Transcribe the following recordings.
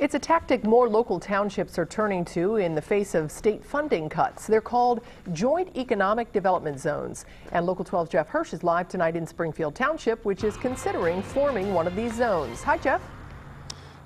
It's a tactic more local townships are turning to in the face of state funding cuts. They're called Joint Economic Development Zones. And Local 12's Jeff Hirsh is live tonight in Springfield Township, which is considering forming one of these zones. Hi, Jeff.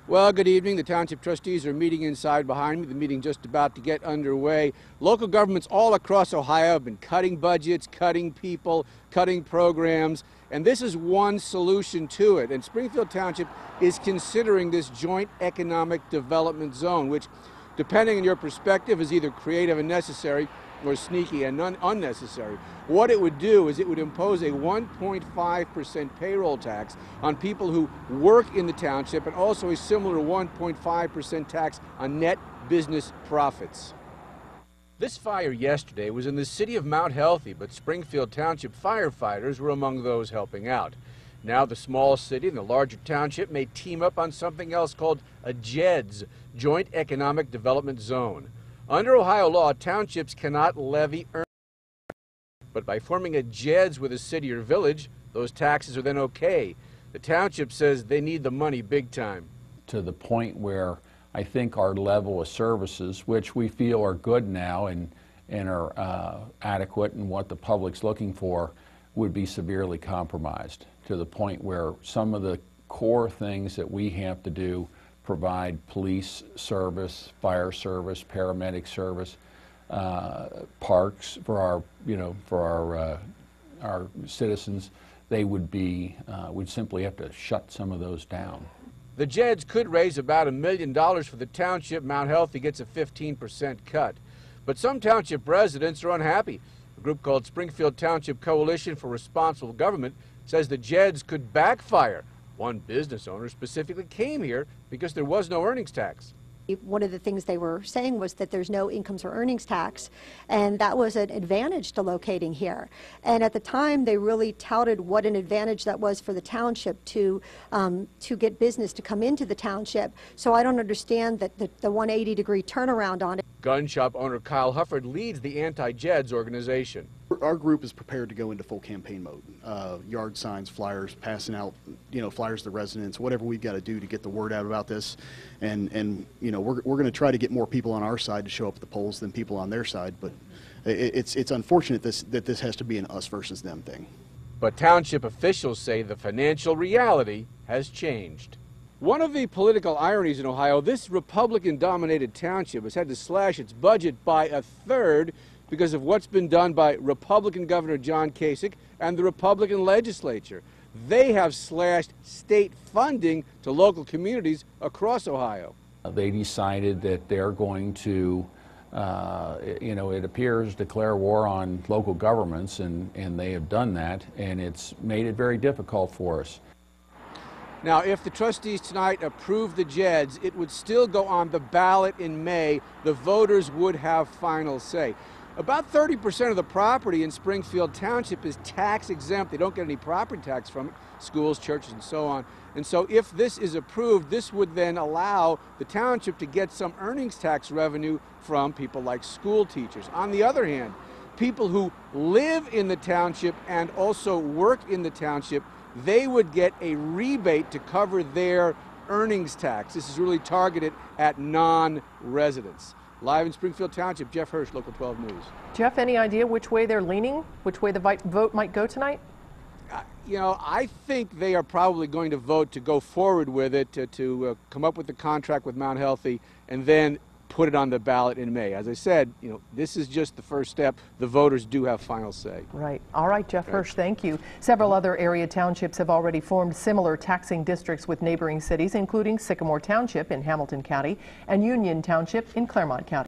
Well, good evening. The township trustees are meeting inside behind me. The meeting just about to get underway. Local governments all across Ohio have been cutting budgets, cutting people, cutting programs, and this is one solution to it. And Springfield Township is considering this joint economic development zone, which, depending on your perspective, is either creative and necessary or sneaky and unnecessary. What it would do is it would impose a 1.5% payroll tax on people who work in the township and also a similar 1.5% tax on net business profits. This fire yesterday was in the city of Mount Healthy, but Springfield Township firefighters were among those helping out. Now the small city and the larger township may team up on something else called a JEDZ, Joint Economic Development Zone. Under Ohio law, townships cannot levy earnings, but by forming a JEDZ with a city or village, those taxes are then okay. The township says they need the money big time. To the point where I think our level of services, which we feel are good now and are adequate and what the public's looking for, would be severely compromised, to the point where some of the core things that we have to do, provide police service, fire service, paramedic service, parks for our citizens, they would be, we'd simply have to shut some of those down. The JEDZ could raise about $1 million for the township. Mount Healthy gets a 15% cut. But some township residents are unhappy. A group called Springfield Township Coalition for Responsible Government says the JEDZ could backfire. One business owner specifically came here because there was no earnings tax. One of the things they were saying was that there's no incomes or earnings tax, and that was an advantage to locating here. And at the time, they really touted what an advantage that was for the township to get business to come into the township. So I don't understand that the 180-degree turnaround on it. Gun shop owner Kyle Hufford leads the anti-JEDZ organization. Our group is prepared to go into full campaign mode. Yard signs, flyers, passing out, flyers to residents, whatever we've got to do to get the word out about this. And we're going to try to get more people on our side to show up at the polls than people on their side. But it's unfortunate that this has to be an us versus them thing. But township officials say the financial reality has changed. One of the political ironies in Ohio, this Republican-dominated township has had to slash its budget by 1/3 because of what's been done by Republican Governor John Kasich and the Republican legislature. They have slashed state funding to local communities across Ohio. They decided that they're going to, it appears, declare war on local governments, and they have done that, and it's made it very difficult for us. Now, if the trustees tonight approve the JEDZ, it would still go on the ballot in May. The voters would have final say. About 30% of the property in Springfield Township is tax exempt. They don't get any property tax from it, schools, churches, and so on. And so if this is approved, this would then allow the township to get some earnings tax revenue from people like school teachers. On the other hand, people who live in the township and also work in the township, they would get a rebate to cover their earnings tax. This is really targeted at non-residents. Live in Springfield Township, Jeff Hirsh, Local 12 News. Jeff, any idea which way they're leaning, which way the vote might go tonight? I think they are probably going to vote to go forward with it, to come up with the contract with Mount Healthy, and then put it on the ballot in May. As I said, this is just the first step. The voters do have final say. Right. All right, Jeff Hirsh, thank you. Several other area townships have already formed similar taxing districts with neighboring cities, including Sycamore Township in Hamilton County and Union Township in Claremont County.